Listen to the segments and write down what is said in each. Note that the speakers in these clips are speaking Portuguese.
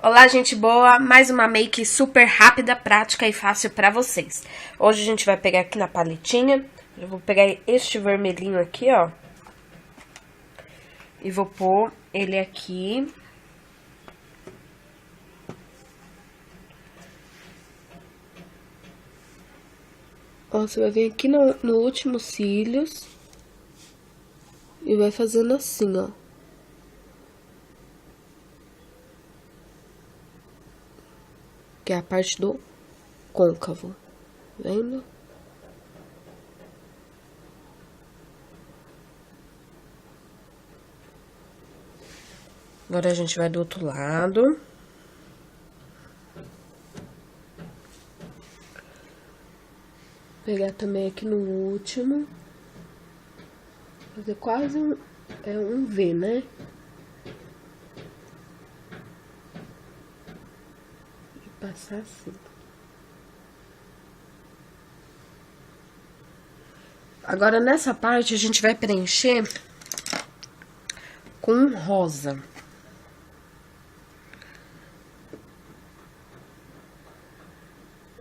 Olá, gente boa! Mais uma make super rápida, prática e fácil pra vocês. Hoje a gente vai pegar aqui na paletinha, eu vou pegar este vermelhinho aqui, ó. E vou pôr ele aqui. Ó, você vai vir aqui no último cílios e vai fazendo assim, ó. Que é a parte do côncavo, tá vendo? Agora a gente vai do outro lado. Pegar também aqui no último. Fazer quase um V, né? Passar assim. Agora, nessa parte, a gente vai preencher com rosa.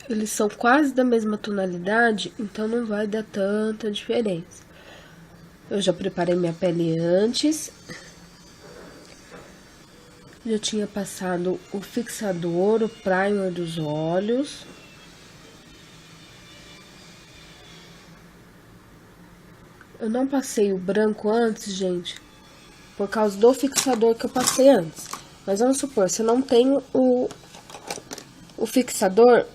Eles são quase da mesma tonalidade, então não vai dar tanta diferença. Eu já preparei minha pele antes. Já tinha passado o fixador, o primer dos olhos. Eu não passei o branco antes, gente, por causa do fixador que eu passei antes. Mas vamos supor, se eu não tenho o fixador,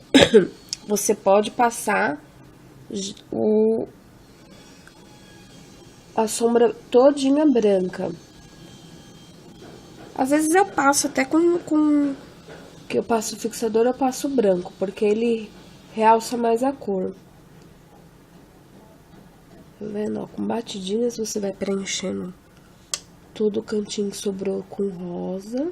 você pode passar a sombra todinha branca. Às vezes eu passo até que eu passo o fixador, eu passo branco, porque ele realça mais a cor. Tá vendo? Ó, com batidinhas você vai preenchendo todo o cantinho que sobrou com rosa.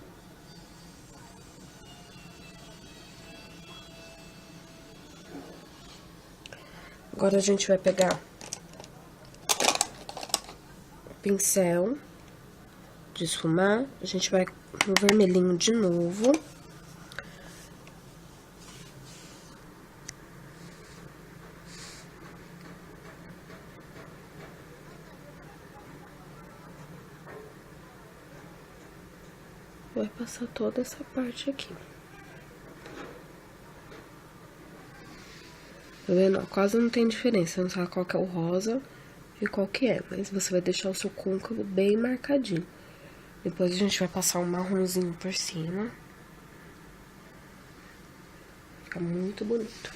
Agora a gente vai pegar o pincel de esfumar, a gente vai no vermelhinho de novo. Vai passar toda essa parte aqui. Tá vendo? Ó, quase não tem diferença, não sabe qual que é o rosa e qual que é, mas você vai deixar o seu côncavo bem marcadinho. Depois a gente vai passar um marronzinho por cima. Fica muito bonito.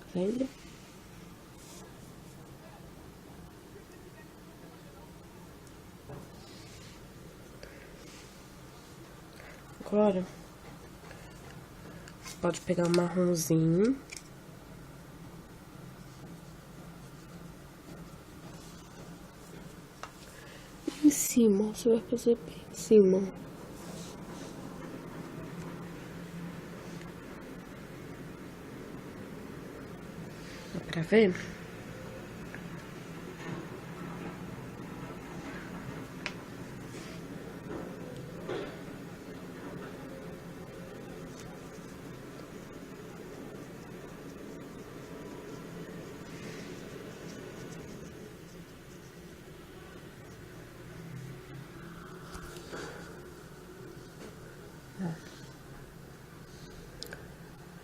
Tá vendo? Agora, você pode pegar um marronzinho. Em cima, você vai fazer bem em cima. Dá pra ver?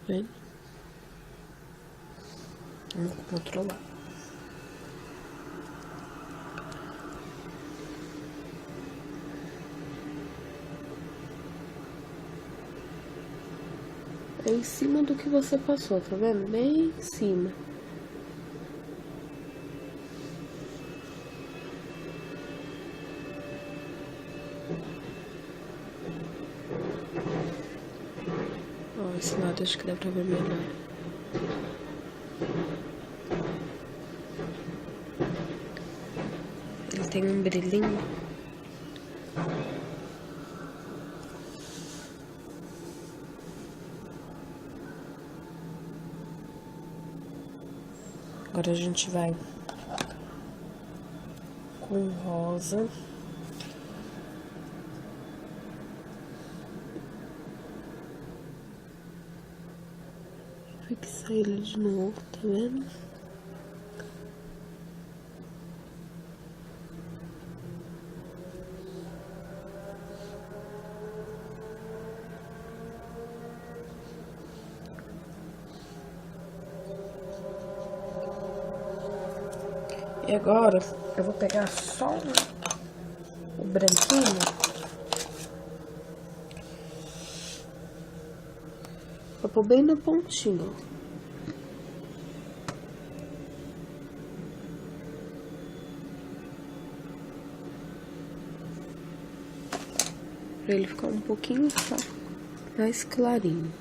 Vem. Vamos pro outro lado. É em cima do que você passou, tá vendo? Bem em cima. Ó, esse lado acho que dá pra ver melhor. Ele tem um brilhinho. Agora a gente vai com rosa. Fixar ele de novo, tá vendo? E agora, eu vou pegar só o branquinho. Vou pôr bem na pontinha. Pra ele ficar um pouquinho só mais clarinho.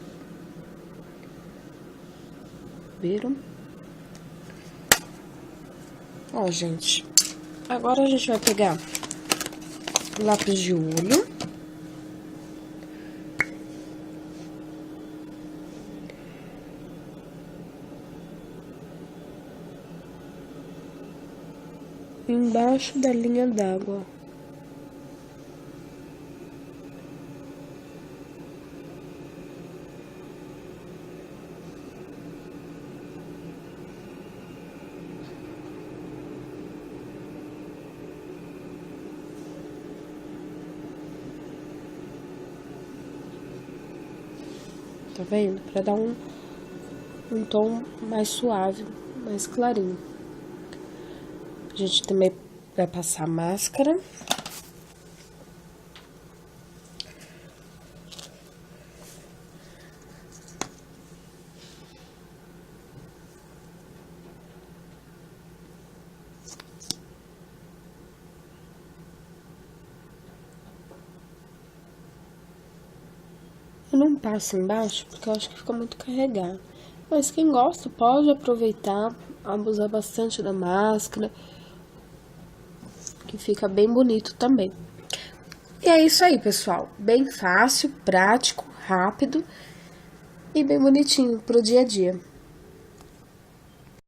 Viram? Ó, gente, agora a gente vai pegar o lápis de olho. Embaixo da linha d'água. Tá vendo? Pra dar um tom mais suave, mais clarinho. A gente também vai passar máscara. Eu não passo embaixo porque eu acho que fica muito carregado. Mas quem gosta pode aproveitar, abusar bastante da máscara, que fica bem bonito também. E é isso aí, pessoal. Bem fácil, prático, rápido e bem bonitinho pro dia a dia.